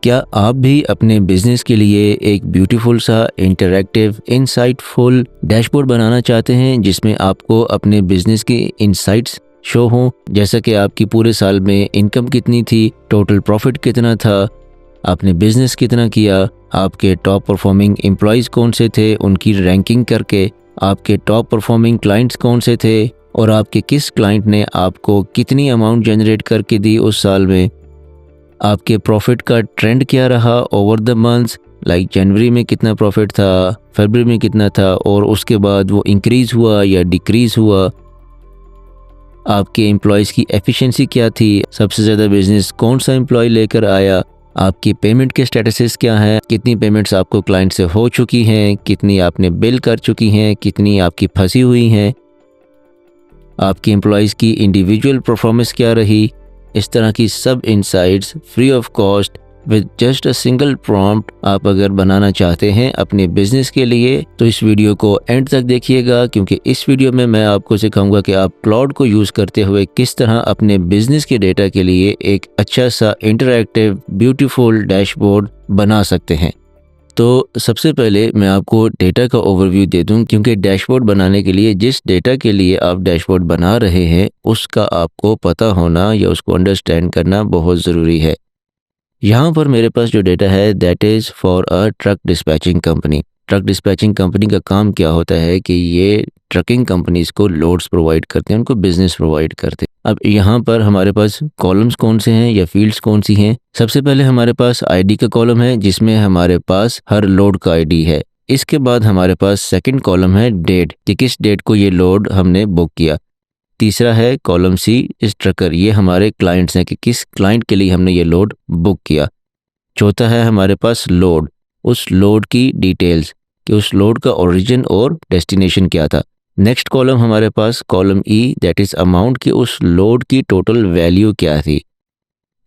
क्या आप भी अपने बिजनेस के लिए एक ब्यूटीफुल सा इंटरैक्टिव इंसाइटफुल डैशबोर्ड बनाना चाहते हैं जिसमें आपको अपने बिजनेस के इंसाइट्स शो हों, जैसा कि आपकी पूरे साल में इनकम कितनी थी, टोटल प्रॉफिट कितना था, आपने बिजनेस कितना किया, आपके टॉप परफॉर्मिंग एम्प्लॉयज़ कौन से थे, उनकी रैंकिंग करके, आपके टॉप परफॉर्मिंग क्लाइंट्स कौन से थे और आपके किस क्लाइंट ने आपको कितनी अमाउंट जनरेट करके दी उस साल में, आपके प्रॉफिट का ट्रेंड क्या रहा ओवर द मंथ्स, लाइक जनवरी में कितना प्रॉफिट था, फरवरी में कितना था और उसके बाद वो इंक्रीज़ हुआ या डिक्रीज़ हुआ, आपके एम्प्लॉयज़ की एफिशिएंसी क्या थी, सबसे ज़्यादा बिजनेस कौन सा एम्प्लॉय लेकर आया, आपकी पेमेंट के स्टेटसेस क्या हैं, कितनी पेमेंट्स आपको क्लाइंट से हो चुकी हैं, कितनी आपने बिल कर चुकी हैं, कितनी आपकी फंसी हुई हैं, आपकी एम्प्लॉयज़ की इंडिविजुअल परफॉर्मेंस क्या रही। इस तरह की सब insights free of cost with just a single prompt आप अगर बनाना चाहते हैं अपने बिजनेस के लिए तो इस वीडियो को एंड तक देखिएगा, क्योंकि इस वीडियो में मैं आपको सिखाऊंगा कि आप क्लाउड को यूज़ करते हुए किस तरह अपने बिजनेस के डेटा के लिए एक अच्छा सा इंटरैक्टिव ब्यूटीफुल डैशबोर्ड बना सकते हैं। तो सबसे पहले मैं आपको डेटा का ओवरव्यू दे दूं, क्योंकि डैशबोर्ड बनाने के लिए जिस डेटा के लिए आप डैशबोर्ड बना रहे हैं उसका आपको पता होना या उसको अंडरस्टैंड करना बहुत ज़रूरी है। यहाँ पर मेरे पास जो डेटा है that is for a truck dispatching company. Truck dispatching company का काम क्या होता है कि ये ट्रकिंग कंपनीज़ को लोड्स प्रोवाइड करते हैं, उनको बिजनेस प्रोवाइड करते हैं। अब यहाँ पर हमारे पास कॉलम्स कौन से हैं या फील्ड्स कौन सी हैं। सबसे पहले हमारे पास आईडी का कॉलम है जिसमें हमारे पास हर लोड का आईडी है। इसके बाद हमारे पास सेकंड कॉलम है डेट, कि किस डेट को ये लोड हमने बुक किया। तीसरा है कॉलम सी इस ट्रकर, ये हमारे क्लाइंट्स हैं कि किस क्लाइंट के लिए हमने ये लोड बुक किया। चौथा है हमारे पास लोड, उस लोड की डिटेल्स कि उस लोड का ओरिजिन और डेस्टिनेशन क्या था। नेक्स्ट कॉलम हमारे पास column E that is amount, कि उस लोड की टोटल वैल्यू क्या थी।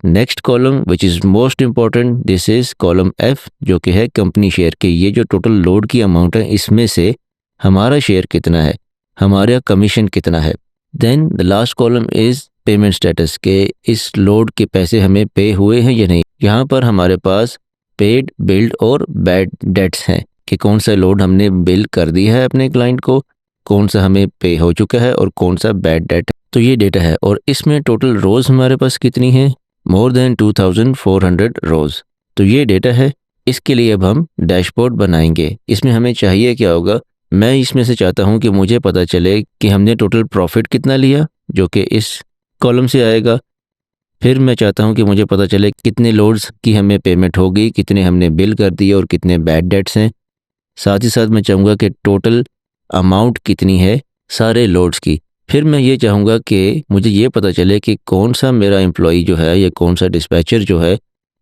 Next column which is most important this is column F, जो कि है कंपनी शेयर के, ये जो टोटल लोड की अमाउंट है इसमें से हमारा शेयर कितना है, हमारा कमीशन कितना है। Then the last column is payment status, के इस लोड के पैसे हमें पे हुए हैं या नहीं। यहाँ पर हमारे पास पेड, बिल्ड और बैड डेट्स हैं कि कौन सा लोड हमने बिल कर दिया है अपने क्लाइंट को, कौन सा हमें पे हो चुका है और कौन सा बैड डेट है। तो ये डेटा है और इसमें टोटल रोज़ हमारे पास कितनी है, मोर देन 2400 रोज़। तो ये डेटा है, इसके लिए अब हम डैशबोर्ड बनाएंगे। इसमें हमें चाहिए क्या होगा, मैं इसमें से चाहता हूँ कि मुझे पता चले कि हमने टोटल प्रॉफिट कितना लिया जो कि इस कॉलम से आएगा। फिर मैं चाहता हूँ कि मुझे पता चले कितने लोड्स की हमें पेमेंट होगी, कितने हमने बिल कर दिए और कितने बैड डेट्स हैं। साथ ही साथ मैं चाहूँगा कि टोटल अमाउंट कितनी है सारे लोड्स की। फिर मैं ये चाहूँगा कि मुझे ये पता चले कि कौन सा मेरा एम्प्लॉई जो है या कौन सा डिस्पैचर जो है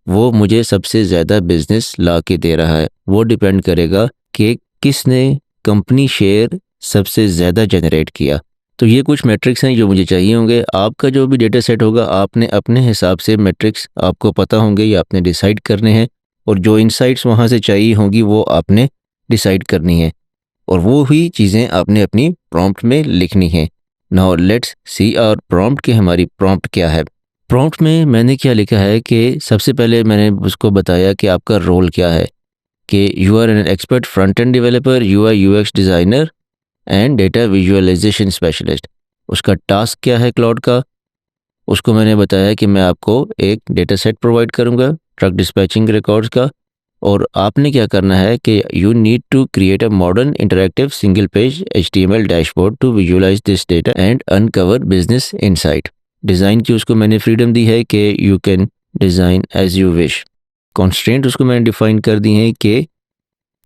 वो मुझे सबसे ज़्यादा बिजनेस ला के दे रहा है। वो डिपेंड करेगा कि किसने कंपनी शेयर सबसे ज़्यादा जनरेट किया। तो ये कुछ मैट्रिक्स हैं जो मुझे चाहिए होंगे। आपका जो भी डेटा सेट होगा आपने अपने हिसाब से मैट्रिक्स आपको पता होंगे या आपने डिसाइड करने हैं, और जो इनसाइट्स वहाँ से चाहिए होंगी वो आपने डिसाइड करनी है और वो ही चीज़ें आपने अपनी प्रॉम्प्ट में लिखनी है। Now let's see our prompt कि हमारी प्रॉम्प्ट क्या है। प्रॉम्प्ट में मैंने क्या लिखा है कि सबसे पहले मैंने उसको बताया कि आपका रोल क्या है, कि you are an expert front end developer, UI UX designer and data visualisation specialist. उसका टास्क क्या है क्लाउड का, उसको मैंने बताया कि मैं आपको एक डेटा सेट प्रोवाइड करूंगा ट्रक डिस्पैचिंग रिकॉर्ड्स का, और आपने क्या करना है कि you need to create a modern interactive single page HTML dashboard to visualise this data and uncover business insight. Design की उसको मैंने फ्रीडम दी है कि you can design as you wish. Constraint उसको मैंने डिफाइन कर दी है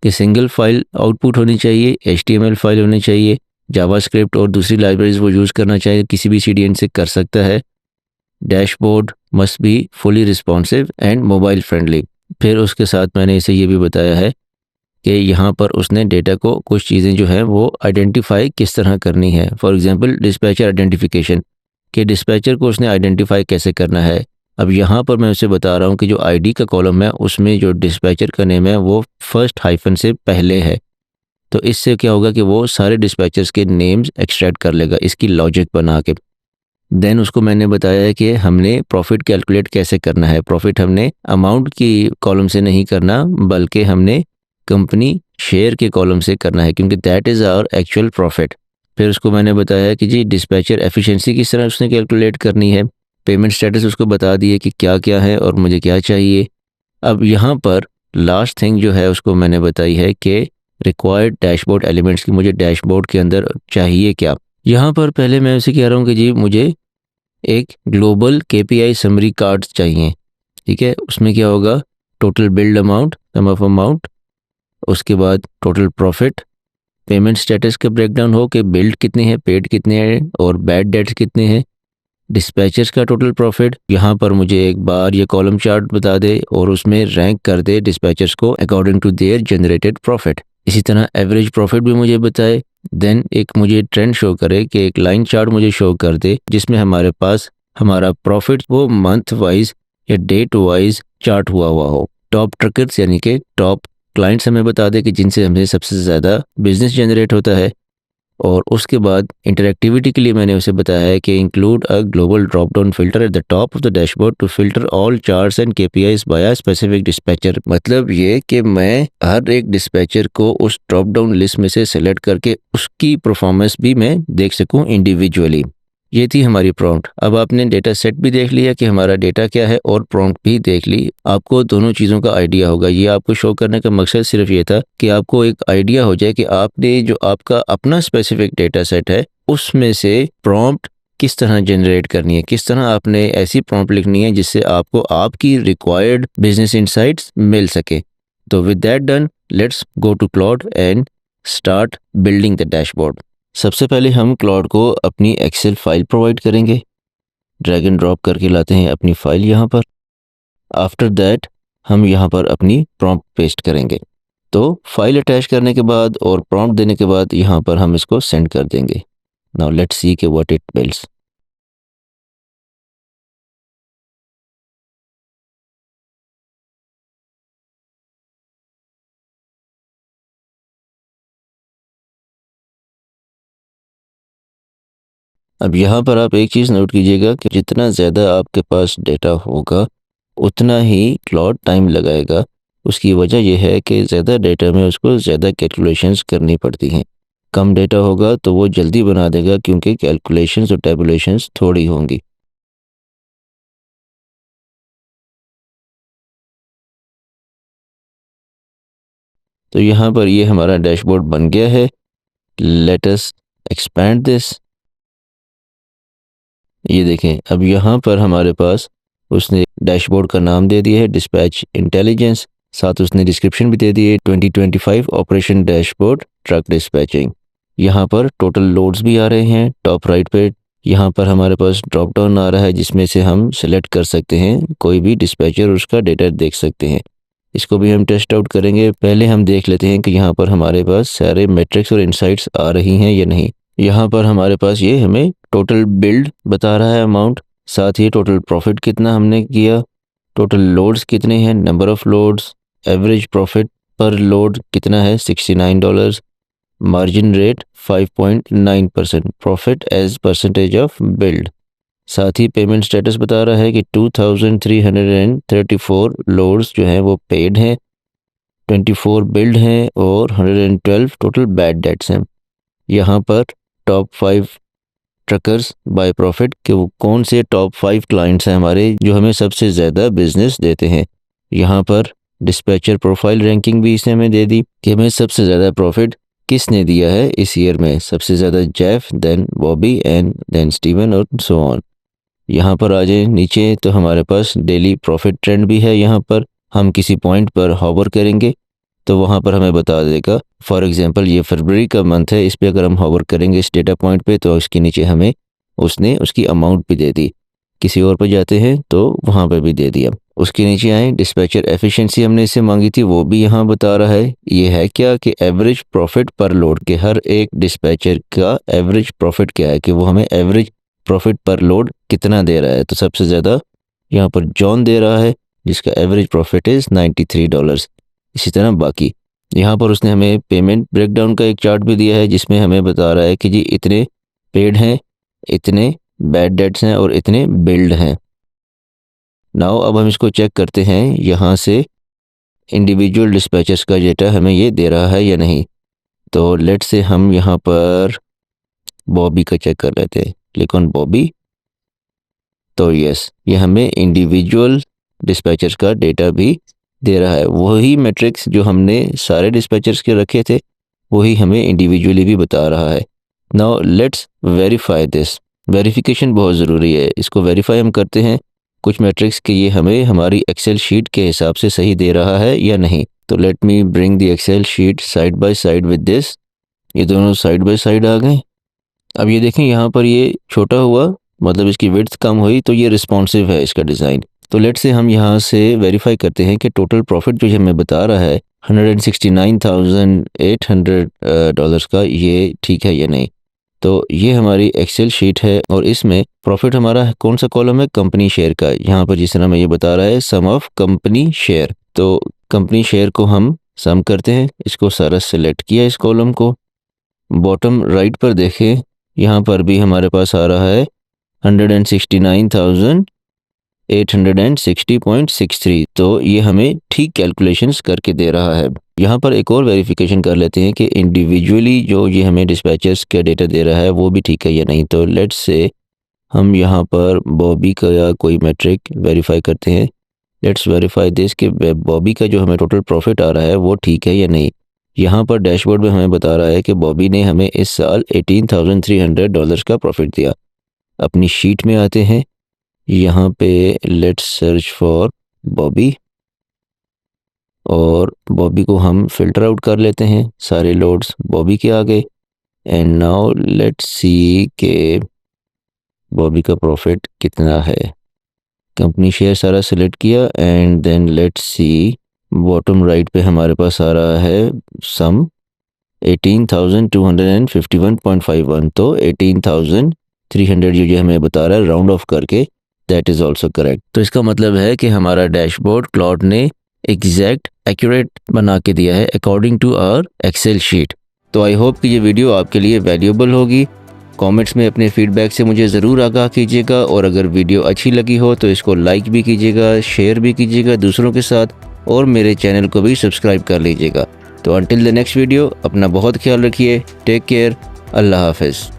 कि सिंगल फाइल आउटपुट होनी चाहिए, HTML फाइल होनी चाहिए, जावास्क्रिप्ट और दूसरी लाइब्रेरीज वो यूज़ करना चाहिए, किसी भी CDN से कर सकता है। Dashboard must be fully responsive and mobile friendly. फिर उसके साथ मैंने इसे ये भी बताया है कि यहाँ पर उसने डेटा को कुछ चीज़ें जो हैं वो आइडेंटिफाई किस तरह करनी है। फॉर एग्जांपल डिस्पैचर आइडेंटिफिकेशन, कि डिस्पैचर को उसने आइडेंटिफाई कैसे करना है। अब यहाँ पर मैं उसे बता रहा हूँ कि जो आईडी का कॉलम है उसमें जो डिस्पैचर का नेम है वो फर्स्ट हाइफन से पहले है। तो इससे क्या होगा कि वो सारे डिस्पैचर्स के नेम्स एक्सट्रैक्ट कर लेगा इसकी लॉजिक बना के। देन उसको मैंने बताया है कि हमने प्रॉफिट कैलकुलेट कैसे करना है। प्रॉफिट हमने अमाउंट की कॉलम से नहीं करना, बल्कि हमने कंपनी शेयर के कॉलम से करना है, क्योंकि that is our actual profit. फिर उसको मैंने बताया कि जी डिस्पैचर एफिशिएंसी किस तरह उसने कैलकुलेट करनी है। पेमेंट स्टेटस उसको बता दिए कि क्या क्या है और मुझे क्या चाहिए। अब यहाँ पर लास्ट थिंग जो है उसको मैंने बताई है कि रिक्वायर्ड डैशबोर्ड एलिमेंट्स की, मुझे डैशबोर्ड के अंदर चाहिए क्या। यहाँ पर पहले मैं उसे कह रहा हूँ कि जी मुझे एक ग्लोबल केपीआई समरी कार्ड्स चाहिए। ठीक है, उसमें क्या होगा, total billed amount, sum of amount, उसके बाद टोटल प्रॉफिट, पेमेंट स्टेटस का ब्रेकडाउन हो कि बिल्ड कितने हैं, पेड कितने हैं और बैड डेट्स कितने हैं, डिस्पैचर्स का टोटल प्रॉफिट। यहाँ पर मुझे एक बार ये कॉलम चार्ट बता दे और उसमें रैंक कर दे डिस्पैचर्स को according to their generated profit. इसी तरह एवरेज प्रॉफिट भी मुझे बताए। देन एक मुझे ट्रेंड शो करे कि एक लाइन चार्ट मुझे शो कर दे जिसमें हमारे पास हमारा प्रॉफिट वो मंथ वाइज या डेट वाइज चार्ट हुआ हो। टॉप ट्रैकर्स यानी कि टॉप क्लाइंट्स हमें बता दे कि जिनसे हमें सबसे ज़्यादा बिजनेस जनरेट होता है। और उसके बाद इंटरैक्टिविटी के लिए मैंने उसे बताया है कि include a global drop down filter at the top of the dashboard to filter all charts and KPIs by a specific dispatcher. मतलब ये कि मैं हर एक डिस्पैचर को उस ड्रॉप डाउन लिस्ट में से सेलेक्ट करके उसकी परफॉर्मेंस भी मैं देख सकूं इंडिविजुअली। ये थी हमारी प्रॉम्प्ट। अब आपने डेटा सेट भी देख लिया कि हमारा डेटा क्या है और प्रॉम्प्ट भी देख ली, आपको दोनों चीज़ों का आइडिया होगा। ये आपको शो करने का मकसद सिर्फ ये था कि आपको एक आइडिया हो जाए कि आपने जो आपका अपना स्पेसिफिक डेटा सेट है उसमें से प्रॉम्प्ट किस तरह जनरेट करनी है, किस तरह आपने ऐसी प्रॉम्प्ट लिखनी है जिससे आपको आपकी रिक्वायर्ड बिजनेस इंसाइट्स मिल सके। तो with that done, let's go to Claude and start building the dashboard. सबसे पहले हम क्लाउड को अपनी एक्सेल फाइल प्रोवाइड करेंगे। ड्रैग एंड ड्रॉप करके लाते हैं अपनी फाइल यहाँ पर। आफ्टर दैट हम यहाँ पर अपनी प्रॉम्प्ट पेस्ट करेंगे। तो फाइल अटैच करने के बाद और प्रॉम्प्ट देने के बाद यहाँ पर हम इसको सेंड कर देंगे। नाउ लेट्स सी कि व्हाट इट बिल्ड्स। अब यहाँ पर आप एक चीज़ नोट कीजिएगा कि जितना ज़्यादा आपके पास डेटा होगा उतना ही क्लाउड टाइम लगाएगा। उसकी वजह यह है कि ज़्यादा डेटा में उसको ज़्यादा कैलकुलेशंस करनी पड़ती हैं। कम डेटा होगा तो वो जल्दी बना देगा क्योंकि कैलकुलेशंस और टेबुलेशंस थोड़ी होंगी। तो यहाँ पर ये हमारा डैशबोर्ड बन गया है। Let us expand this. ये देखें, अब यहाँ पर हमारे पास उसने डैशबोर्ड का नाम दे दिया है डिस्पैच इंटेलिजेंस, साथ उसने डिस्क्रिप्शन भी दे दी है 2025 ऑपरेशन डैशबोर्ड ट्रक डिस्पैचिंग। यहाँ पर टोटल लोड्स भी आ रहे हैं टॉप राइट पे। यहाँ पर हमारे पास ड्रॉप डाउन आ रहा है जिसमें से हम सेलेक्ट कर सकते हैं कोई भी डिस्पैचर, उसका डेटा देख सकते हैं। इसको भी हम टेस्ट आउट करेंगे। पहले हम देख लेते हैं कि यहाँ पर हमारे पास सारे मैट्रिक्स और इंसाइट्स आ रही हैं या नहीं। यहाँ पर हमारे पास ये हमें टोटल बिल्ड बता रहा है अमाउंट, साथ ही टोटल प्रॉफिट कितना हमने किया, टोटल लोड्स कितने हैं, number of loads, average profit per load कितना है $69, margin rate 5.9%, profit as percentage of build. साथ ही पेमेंट स्टेटस बता रहा है कि 2334 लोड्स जो हैं वो पेड हैं, 24 बिल्ड हैं और 112 टोटल बैड डेट्स हैं। यहाँ पर टॉप 5 ट्रकर्स बाय प्रॉफिट कि वो कौन से टॉप 5 क्लाइंट्स हैं हमारे जो हमें सबसे ज़्यादा बिजनेस देते हैं। यहाँ पर डिस्पैचर प्रोफाइल रैंकिंग भी इसने हमें दे दी कि हमें सबसे ज़्यादा प्रॉफिट किसने दिया है इस ईयर में। सबसे ज़्यादा Jeff, then Bobby and then Steven और सो ऑन। यहाँ पर आ जाए नीचे तो हमारे पास डेली प्रॉफिट ट्रेंड भी है। यहाँ पर हम किसी पॉइंट पर हॉवर करेंगे तो वहाँ पर हमें बता देगा। फॉर एग्जांपल ये फरवरी का मंथ है, इस पे अगर हम हॉवर करेंगे इस डेटा पॉइंट पे तो उसके नीचे हमें उसने उसकी अमाउंट भी दे दी। किसी और पर जाते हैं तो वहाँ पर भी दे दिया। उसके नीचे आए, डिस्पैचर एफिशिएंसी हमने इससे मांगी थी, वो भी यहाँ बता रहा है। ये है क्या कि एवरेज प्रॉफिट पर लोड के हर एक डिस्पैचर का एवरेज प्रॉफिट क्या है कि वो हमें एवरेज प्रॉफिट पर लोड कितना दे रहा है। तो सबसे ज़्यादा यहाँ पर जॉन दे रहा है जिसका एवरेज प्रॉफिट इज़ $93। इसी तरह बाकी यहाँ पर उसने हमें पेमेंट ब्रेकडाउन का एक चार्ट भी दिया है जिसमें हमें बता रहा है कि जी इतने पेड हैं, इतने बैड डेट्स हैं और इतने बिल्ड हैं। नाउ अब हम इसको चेक करते हैं यहाँ से इंडिविजुअल डिस्पैचेस का डेटा हमें ये दे रहा है या नहीं। तो लेट्स से हम यहाँ पर बॉबी का चेक कर लेते हैं। Click on Bobby. तो यस, ये हमें इंडिविजुअल डिस्पैचर्स का डेटा भी दे रहा है। वही मैट्रिक्स जो हमने सारे डिस्पैचर्स के रखे थे वही हमें इंडिविजुअली भी बता रहा है। Now let's verify this. Verification बहुत ज़रूरी है। इसको वेरीफाई हम करते हैं कुछ मैट्रिक्स के ये हमें हमारी एक्सेल शीट के हिसाब से सही दे रहा है या नहीं। तो let me bring the Excel sheet side by side with this. ये दोनों साइड बाय साइड आ गए। अब ये देखें यहाँ पर ये छोटा हुआ, मतलब इसकी विड्थ कम हुई, तो ये रिस्पॉन्सिव है इसका डिज़ाइन। तो लेट से हम यहाँ से वेरीफाई करते हैं कि टोटल प्रॉफिट जो हमें बता रहा है $169,800 का, ये ठीक है या नहीं। तो ये हमारी एक्सेल शीट है और इसमें प्रॉफिट हमारा कौन सा कॉलम है, कंपनी शेयर का। यहाँ पर जिस तरह हमें ये बता रहा है सम ऑफ कंपनी शेयर, तो कंपनी शेयर को हम सम करते हैं। इसको सारा सिलेक्ट किया इस कॉलम को। बॉटम राइट पर देखें, यहाँ पर भी हमारे पास आ रहा है 169,860.63। तो ये हमें ठीक कैलकुलेशंस करके दे रहा है। यहाँ पर एक और वेरिफिकेशन कर लेते हैं कि इंडिविजुअली जो ये हमें डिस्पैचर्स का डेटा दे रहा है वो भी ठीक है या नहीं। तो लेट्स से हम यहाँ पर बॉबी का या कोई मैट्रिक वेरीफाई करते हैं। लेट्स वेरीफाई दिस कि बॉबी का जो हमें टोटल प्रॉफिट आ रहा है वो ठीक है या नहीं। यहाँ पर डैशबोर्ड में हमें बता रहा है कि बॉबी ने हमें इस साल $18,300 का प्रॉफिट दिया। अपनी शीट में आते हैं, यहाँ पे लेट्स सर्च फॉर बॉबी और बॉबी को हम फिल्टर आउट कर लेते हैं। सारे लोड्स बॉबी के आ गए। एंड नाउ लेट्स सी के बॉबी का प्रॉफिट कितना है। कंपनी शेयर सारा सिलेक्ट किया and then let's see bottom right पे हमारे पास आ रहा है सम 18,251.51। तो 18,300 जो हमें बता रहा है राउंड ऑफ करके, दैट इज़ ऑल्सो करेक्ट। तो इसका मतलब है कि हमारा डैशबोर्ड क्लाउड ने एग्जैक्ट एक्यूरेट बना के दिया है according to our Excel sheet. तो आई होप कि ये वीडियो आपके लिए वैल्यूएबल होगी। कमेंट्स में अपने फीडबैक से मुझे ज़रूर आगाह कीजिएगा और अगर वीडियो अच्छी लगी हो तो इसको लाइक भी कीजिएगा, शेयर भी कीजिएगा दूसरों के साथ और मेरे चैनल को भी सब्सक्राइब कर लीजिएगा। तो अंटिल द नेक्स्ट वीडियो, अपना बहुत ख्याल रखिए। Take care. अल्लाह हाफ़िज़।